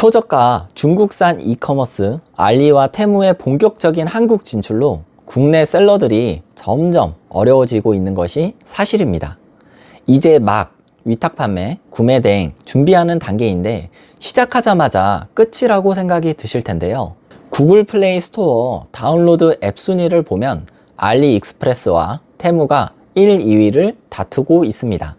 초저가 중국산 이커머스 알리와 테무의 본격적인 한국 진출로 국내 셀러들이 점점 어려워지고 있는 것이 사실입니다. 이제 막 위탁 판매, 구매 대행 준비하는 단계인데 시작하자마자 끝이라고 생각이 드실 텐데요. 구글 플레이 스토어 다운로드 앱 순위를 보면 알리익스프레스와 테무가 1, 2위를 다투고 있습니다.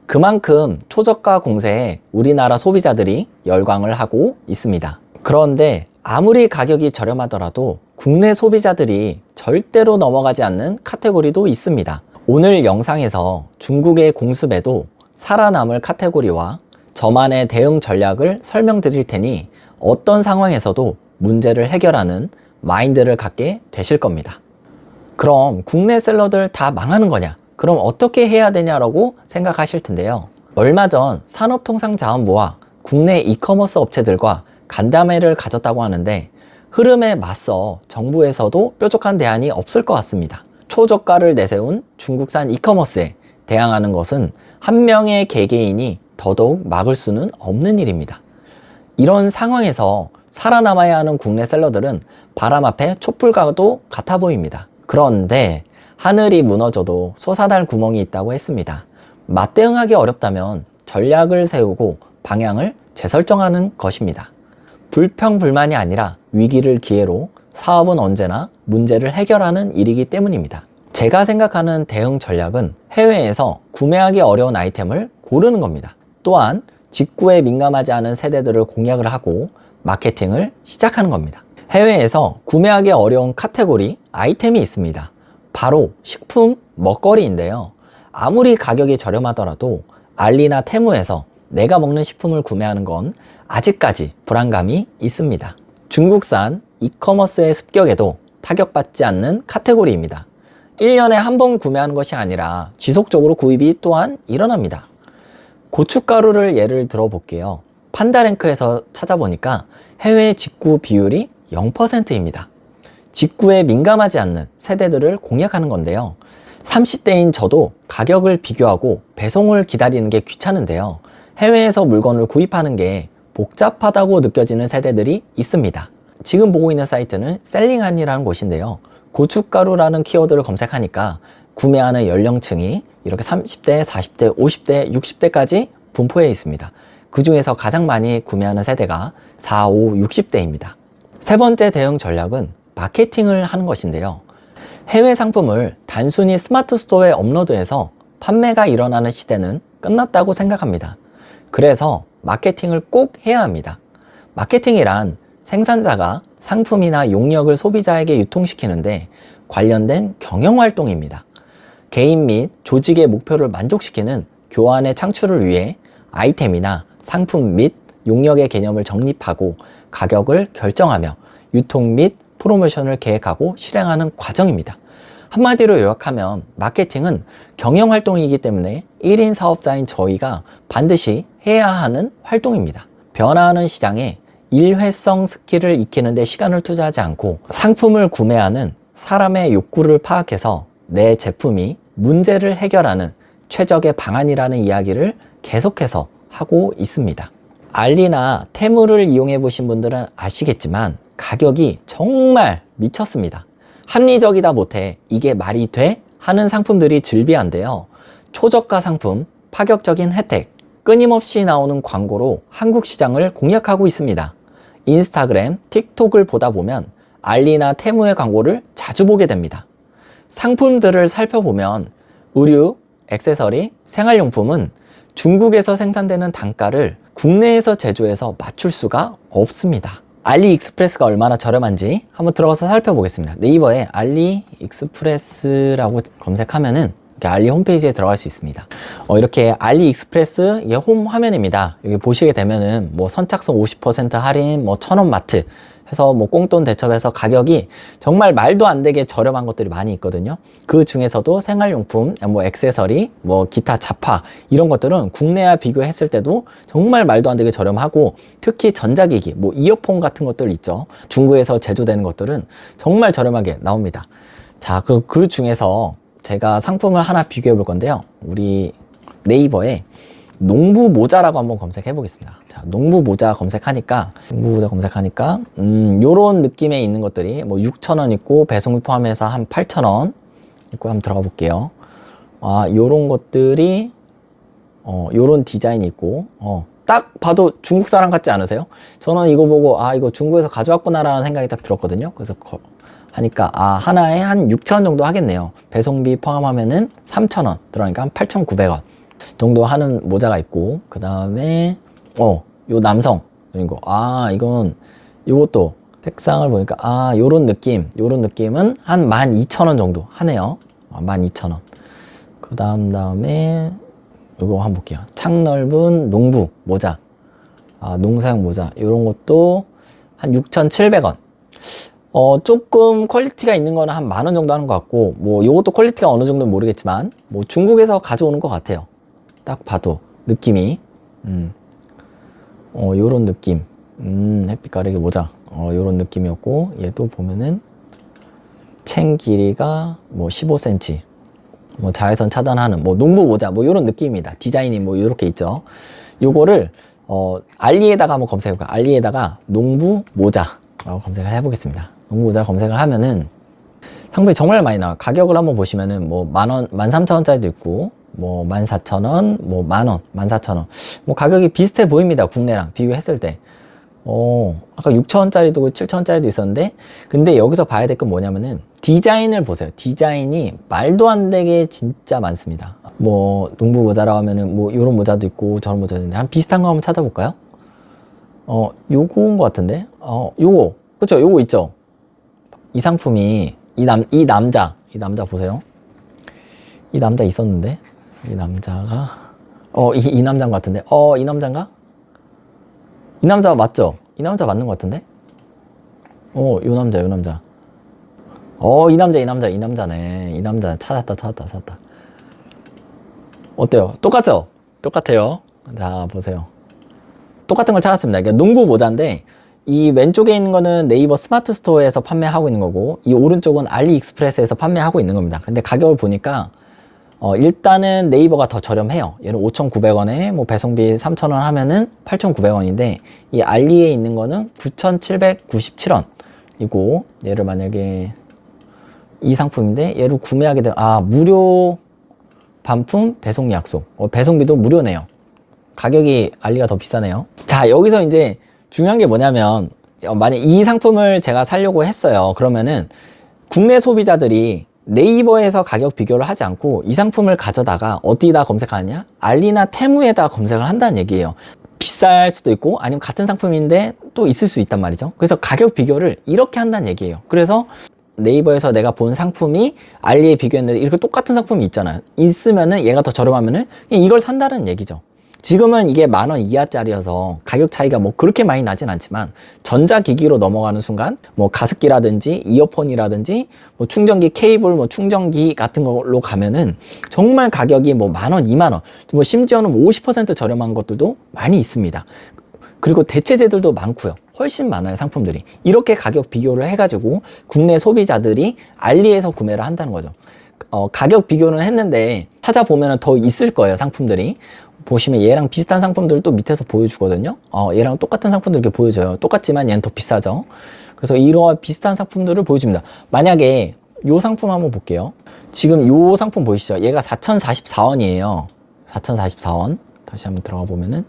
그만큼 초저가 공세에 우리나라 소비자들이 열광을 하고 있습니다. 그런데 아무리 가격이 저렴하더라도 국내 소비자들이 절대로 넘어가지 않는 카테고리도 있습니다. 오늘 영상에서 중국의 공습에도 살아남을 카테고리와 저만의 대응 전략을 설명드릴 테니 어떤 상황에서도 문제를 해결하는 마인드를 갖게 되실 겁니다. 그럼 국내 셀러들 다 망하는 거냐? 그럼 어떻게 해야 되냐라고 생각하실 텐데요. 얼마 전 산업통상자원부와 국내 이커머스 업체들과 간담회를 가졌다고 하는데 흐름에 맞서 정부에서도 뾰족한 대안이 없을 것 같습니다. 초저가를 내세운 중국산 이커머스에 대항하는 것은 한 명의 개개인이 더더욱 막을 수는 없는 일입니다. 이런 상황에서 살아남아야 하는 국내 셀러들은 바람 앞에 촛불과도 같아 보입니다. 그런데 하늘이 무너져도 솟아날 구멍이 있다고 했습니다. 맞대응하기 어렵다면 전략을 세우고 방향을 재설정하는 것입니다. 불평불만이 아니라 위기를 기회로 사업은 언제나 문제를 해결하는 일이기 때문입니다. 제가 생각하는 대응 전략은 해외에서 구매하기 어려운 아이템을 고르는 겁니다. 또한 직구에 민감하지 않은 세대들을 공략을 하고 마케팅을 시작하는 겁니다. 해외에서 구매하기 어려운 카테고리 아이템이 있습니다. 바로 식품, 먹거리인데요. 아무리 가격이 저렴하더라도 알리나 테무에서 내가 먹는 식품을 구매하는 건 아직까지 불안감이 있습니다. 중국산 이커머스의 습격에도 타격받지 않는 카테고리입니다. 1년에 한 번 구매하는 것이 아니라 지속적으로 구입이 또한 일어납니다. 고춧가루를 예를 들어 볼게요. 판다랭크에서 찾아보니까 해외 직구 비율이 0%입니다. 직구에 민감하지 않는 세대들을 공략하는 건데요. 30대인 저도 가격을 비교하고 배송을 기다리는 게 귀찮은데요. 해외에서 물건을 구입하는 게 복잡하다고 느껴지는 세대들이 있습니다. 지금 보고 있는 사이트는 셀링한이라는 곳인데요. 고춧가루라는 키워드를 검색하니까 구매하는 연령층이 이렇게 30대, 40대, 50대, 60대까지 분포해 있습니다. 그 중에서 가장 많이 구매하는 세대가 4, 5, 60대입니다. 세 번째 대응 전략은 마케팅을 하는 것인데요. 해외 상품을 단순히 스마트 스토어에 업로드해서 판매가 일어나는 시대는 끝났다고 생각합니다. 그래서 마케팅을 꼭 해야 합니다. 마케팅이란 생산자가 상품이나 용역을 소비자에게 유통시키는데 관련된 경영활동입니다. 개인 및 조직의 목표를 만족시키는 교환의 창출을 위해 아이템이나 상품 및 용역의 개념을 정립하고 가격을 결정하며 유통 및 프로모션을 계획하고 실행하는 과정입니다. 한마디로 요약하면 마케팅은 경영활동이기 때문에 1인 사업자인 저희가 반드시 해야 하는 활동입니다. 변화하는 시장에 일회성 스킬을 익히는 데 시간을 투자하지 않고 상품을 구매하는 사람의 욕구를 파악해서 내 제품이 문제를 해결하는 최적의 방안이라는 이야기를 계속해서 하고 있습니다. 알리나 테무를 이용해 보신 분들은 아시겠지만 가격이 정말 미쳤습니다. 합리적이다 못해 이게 말이 돼? 하는 상품들이 즐비한데요. 초저가 상품, 파격적인 혜택, 끊임없이 나오는 광고로 한국 시장을 공략하고 있습니다. 인스타그램, 틱톡을 보다 보면 알리나 테무의 광고를 자주 보게 됩니다. 상품들을 살펴보면 의류, 액세서리, 생활용품은 중국에서 생산되는 단가를 국내에서 제조해서 맞출 수가 없습니다. 알리익스프레스가 얼마나 저렴한지 한번 들어가서 살펴보겠습니다. 네이버에 알리익스프레스라고 검색하면은 알리 홈페이지에 들어갈 수 있습니다. 이렇게 알리익스프레스 이게 홈 화면입니다. 여기 보시게 되면은 뭐 선착순 50% 할인, 뭐 1000원 마트 해서 뭐 꽁돈 대첩해서 가격이 정말 말도 안 되게 저렴한 것들이 많이 있거든요. 그 중에서도 생활용품, 뭐 액세서리, 뭐 기타 잡화 이런 것들은 국내와 비교했을 때도 정말 말도 안 되게 저렴하고 특히 전자기기, 뭐 이어폰 같은 것들 있죠. 중국에서 제조되는 것들은 정말 저렴하게 나옵니다. 자, 그 중에서 제가 상품을 하나 비교해 볼 건데요. 우리 네이버에 농부 모자라고 한번 검색해 보겠습니다. 자, 농부 모자 검색하니까 요런 느낌에 있는 것들이 뭐 6,000원 있고 배송비 포함해서 한 8,000원 있고 한번 들어가 볼게요. 아, 요런 것들이 요런 디자인이 있고 딱 봐도 중국 사람 같지 않으세요? 저는 이거 보고 아, 이거 중국에서 가져왔구나 라는 생각이 딱 들었거든요. 그래서 하니까 아, 하나에 한 6,000원 정도 하겠네요. 배송비 포함하면은 3,000원 들어가니까 한 8,900원 정도 하는 모자가 있고, 그 다음에 요 남성 이거 이건 요것도 색상을 보니까 요런 느낌은 한 12,000원 정도 하네요. 12,000원. 그 다음에 요거 한번 볼게요. 창 넓은 농부 모자, 농사용 모자, 요런 것도 한 6,700원. 조금 퀄리티가 있는 거는 한 10,000원 정도 하는 것 같고, 뭐 요것도 퀄리티가 어느 정도는 모르겠지만 뭐 중국에서 가져오는 것 같아요. 딱 봐도 느낌이 요런 느낌, 햇빛 가리개 모자, 요런 느낌이었고, 얘도 보면은 챙 길이가 뭐 15cm, 뭐 자외선 차단하는 뭐 농부 모자, 뭐 요런 느낌입니다. 디자인이 뭐 요렇게 있죠. 요거를 알리에다가 한번 검색해볼까요? 알리에다가 농부 모자라고 검색을 해보겠습니다. 농부 모자 검색을 하면은 상품이 정말 많이 나와요. 가격을 한번 보시면은 뭐 10,000원, 13,000원짜리도 있고, 뭐 14,000원, 뭐 10,000원, 14,000원. 뭐 가격이 비슷해 보입니다. 국내랑 비교했을 때. 아까 6,000원짜리도 7,000원짜리도 있었는데, 근데 여기서 봐야 될 건 뭐냐면은 디자인을 보세요. 디자인이 말도 안 되게 진짜 많습니다. 뭐 농부 모자라고 하면은 뭐 요런 모자도 있고 저런 모자도 있는데, 한 비슷한 거 한번 찾아볼까요? 요거인 것 같은데? 요거. 그쵸? 요거 있죠? 이 상품이 이 남자 보세요. 이 남자 있었는데, 이 남자가 이 남자인 것 같은데, 이 남자인가? 이 남자 맞죠? 이 남자 맞는 것 같은데? 요 남자. 이 남자네. 이 남자 찾았다. 어때요? 똑같아요. 자, 보세요. 똑같은 걸 찾았습니다. 그러니까 농부 모자인데, 이 왼쪽에 있는 거는 네이버 스마트 스토어에서 판매하고 있는 거고, 이 오른쪽은 알리익스프레스에서 판매하고 있는 겁니다. 근데 가격을 보니까 일단은 네이버가 더 저렴해요. 얘는 5,900원에 뭐 배송비 3,000원 하면은 8,900원인데, 이 알리에 있는 거는 9,797원이고, 얘를 만약에 이 상품인데 얘를 구매하게 되면 무료 반품 배송 약속. 배송비도 무료네요. 가격이 알리가 더 비싸네요. 자, 여기서 이제 중요한 게 뭐냐면, 만약 이 상품을 제가 사려고 했어요. 그러면은 국내 소비자들이 네이버에서 가격 비교를 하지 않고 이 상품을 가져다가 어디다 검색하느냐? 알리나 테무에다 검색을 한다는 얘기예요. 비쌀 수도 있고 아니면 같은 상품인데 또 있을 수 있단 말이죠. 그래서 가격 비교를 이렇게 한다는 얘기예요. 그래서 네이버에서 내가 본 상품이 알리에 비교했는데 이렇게 똑같은 상품이 있잖아요. 있으면은 얘가 더 저렴하면은 이걸 산다는 얘기죠. 지금은 이게 10,000원 이하짜리여서 가격 차이가 뭐 그렇게 많이 나진 않지만, 전자기기로 넘어가는 순간 뭐 가습기라든지 이어폰이라든지 뭐 충전기 케이블, 뭐 충전기 같은 걸로 가면은 정말 가격이 뭐 10,000원, 20,000원, 뭐 심지어는 50% 저렴한 것들도 많이 있습니다. 그리고 대체재들도 많고요. 훨씬 많아요, 상품들이. 이렇게 가격 비교를 해가지고 국내 소비자들이 알리에서 구매를 한다는 거죠. 가격 비교는 했는데 찾아보면 더 있을 거예요, 상품들이. 보시면 얘랑 비슷한 상품들을 또 밑에서 보여주거든요. 얘랑 똑같은 상품들 이렇게 보여줘요. 똑같지만 얘는 더 비싸죠. 그래서 이러한 비슷한 상품들을 보여줍니다. 만약에 요 상품 한번 볼게요. 지금 요 상품 보이시죠? 얘가 4,044원이에요. 4,044원. 다시 한번 들어가 보면은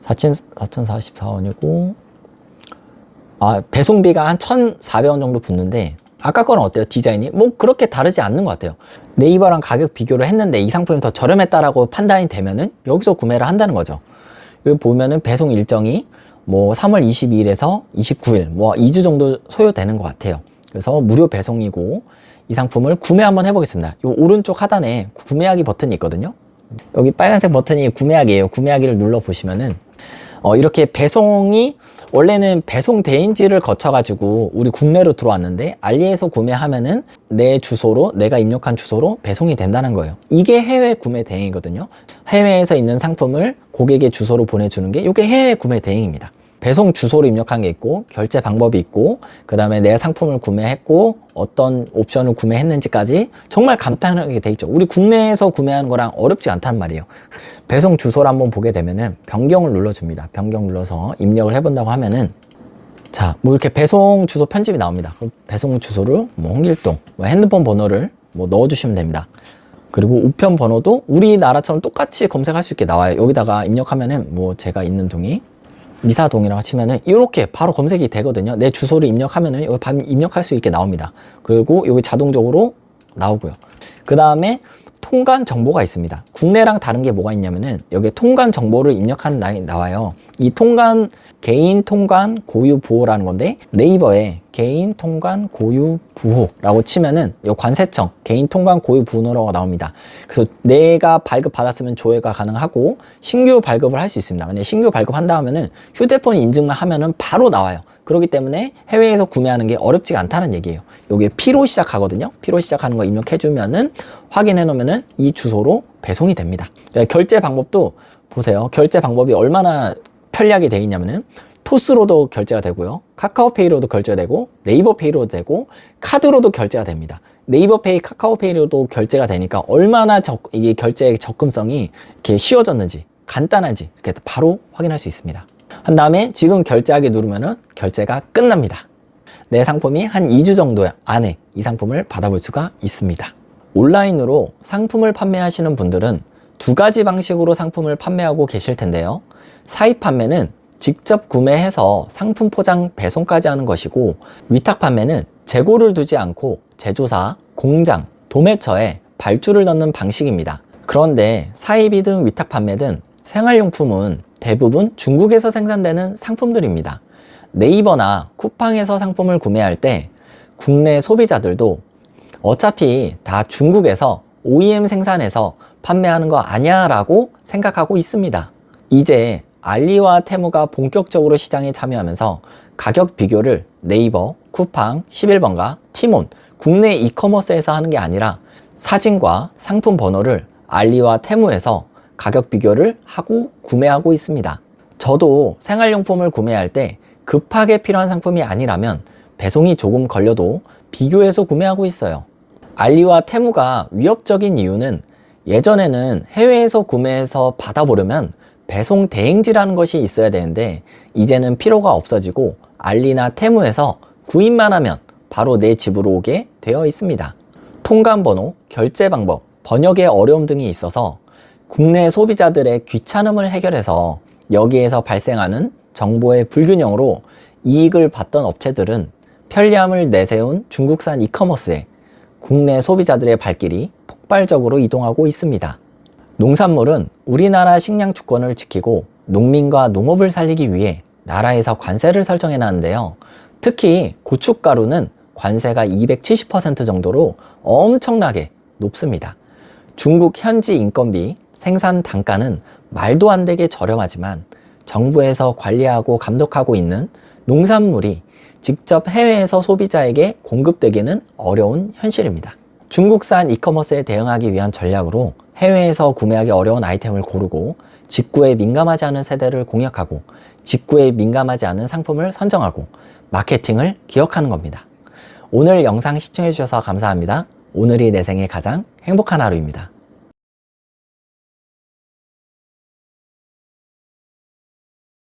4,044원이고, 배송비가 한 1,400원 정도 붙는데, 아까 거는 어때요? 디자인이? 뭐 그렇게 다르지 않는 것 같아요. 네이버랑 가격 비교를 했는데 이 상품이 더 저렴했다라고 판단이 되면은 여기서 구매를 한다는 거죠. 여기 보면은 배송 일정이 뭐 3월 22일에서 29일, 뭐 2주 정도 소요되는 것 같아요. 그래서 무료 배송이고, 이 상품을 구매 한번 해보겠습니다. 요 오른쪽 하단에 구매하기 버튼이 있거든요. 여기 빨간색 버튼이 구매하기예요. 구매하기를 눌러보시면은 이렇게 배송이, 원래는 배송 대행지를 거쳐가지고 우리 국내로 들어왔는데 알리에서 구매하면은 내 주소로, 내가 입력한 주소로 배송이 된다는 거예요. 이게 해외 구매 대행이거든요. 해외에서 있는 상품을 고객의 주소로 보내주는 게 이게 해외 구매 대행입니다. 배송 주소를 입력한 게 있고, 결제 방법이 있고, 그 다음에 내 상품을 구매했고, 어떤 옵션을 구매했는지까지 정말 간단하게 돼 있죠. 우리 국내에서 구매하는 거랑 어렵지 않단 말이에요. 배송 주소를 한번 보게 되면은 변경을 눌러줍니다. 변경 눌러서 입력을 해본다고 하면은, 자, 뭐 이렇게 배송 주소 편집이 나옵니다. 그럼 배송 주소를 뭐 홍길동, 뭐 핸드폰 번호를 뭐 넣어주시면 됩니다. 그리고 우편 번호도 우리나라처럼 똑같이 검색할 수 있게 나와요. 여기다가 입력하면은 뭐 제가 있는 동이 미사동이라고 치면은 이렇게 바로 검색이 되거든요. 내 주소를 입력하면은 여기 입력할 수 있게 나옵니다. 그리고 여기 자동적으로 나오고요. 그 다음에 통관 정보가 있습니다. 국내랑 다른 게 뭐가 있냐면은 여기 통관 정보를 입력하는 라인이 나와요. 이 통관, 개인 통관 고유 부호라는 건데, 네이버에 개인 통관 고유 부호라고 치면은 이 관세청 개인 통관 고유 부호라고 나옵니다. 그래서 내가 발급 받았으면 조회가 가능하고 신규 발급을 할 수 있습니다. 근데 신규 발급한다 하면은 휴대폰 인증만 하면은 바로 나와요. 그렇기 때문에 해외에서 구매하는 게 어렵지가 않다는 얘기예요. 여기에 P로 시작하거든요. P로 시작하는 거 입력해주면은, 확인해 놓으면은 이 주소로 배송이 됩니다. 결제 방법도 보세요. 결제 방법이 얼마나 편리하게 되어 있냐면은 토스로도 결제가 되고요, 카카오페이로도 결제가 되고, 네이버페이로도 되고, 카드로도 결제가 됩니다. 네이버페이, 카카오페이로도 결제가 되니까 얼마나 이게 결제의 접근성이 이렇게 쉬워졌는지, 간단한지 이렇게 바로 확인할 수 있습니다. 한 다음에 지금 결제하기 누르면은 결제가 끝납니다. 내 상품이 한 2주 정도 안에 이 상품을 받아볼 수가 있습니다. 온라인으로 상품을 판매하시는 분들은 두 가지 방식으로 상품을 판매하고 계실 텐데요. 사입 판매는 직접 구매해서 상품 포장 배송까지 하는 것이고, 위탁 판매는 재고를 두지 않고 제조사, 공장, 도매처에 발주를 넣는 방식입니다. 그런데 사입이든 위탁 판매든 생활용품은 대부분 중국에서 생산되는 상품들입니다. 네이버나 쿠팡에서 상품을 구매할 때 국내 소비자들도 어차피 다 중국에서 OEM 생산해서 판매하는 거 아니야 라고 생각하고 있습니다. 이제 알리와 테무가 본격적으로 시장에 참여하면서 가격 비교를 네이버, 쿠팡, 11번가, 티몬, 국내 이커머스에서 하는 게 아니라 사진과 상품 번호를 알리와 테무에서 가격 비교를 하고 구매하고 있습니다. 저도 생활용품을 구매할 때 급하게 필요한 상품이 아니라면 배송이 조금 걸려도 비교해서 구매하고 있어요. 알리와 테무가 위협적인 이유는, 예전에는 해외에서 구매해서 받아보려면 배송 대행지라는 것이 있어야 되는데 이제는 필요가 없어지고 알리나 테무에서 구입만 하면 바로 내 집으로 오게 되어 있습니다. 통관번호, 결제 방법, 번역의 어려움 등이 있어서 국내 소비자들의 귀찮음을 해결해서 여기에서 발생하는 정보의 불균형으로 이익을 봤던 업체들은 편리함을 내세운 중국산 이커머스에 국내 소비자들의 발길이 폭발적으로 이동하고 있습니다. 농산물은 우리나라 식량 주권을 지키고 농민과 농업을 살리기 위해 나라에서 관세를 설정해 놨는데요. 특히 고춧가루는 관세가 270% 정도로 엄청나게 높습니다. 중국 현지 인건비, 생산 단가는 말도 안 되게 저렴하지만 정부에서 관리하고 감독하고 있는 농산물이 직접 해외에서 소비자에게 공급되기는 어려운 현실입니다. 중국산 이커머스에 대응하기 위한 전략으로 해외에서 구매하기 어려운 아이템을 고르고 직구에 민감하지 않은 세대를 공략하고 직구에 민감하지 않은 상품을 선정하고 마케팅을 기억하는 겁니다. 오늘 영상 시청해 주셔서 감사합니다. 오늘이 내 생의 가장 행복한 하루입니다.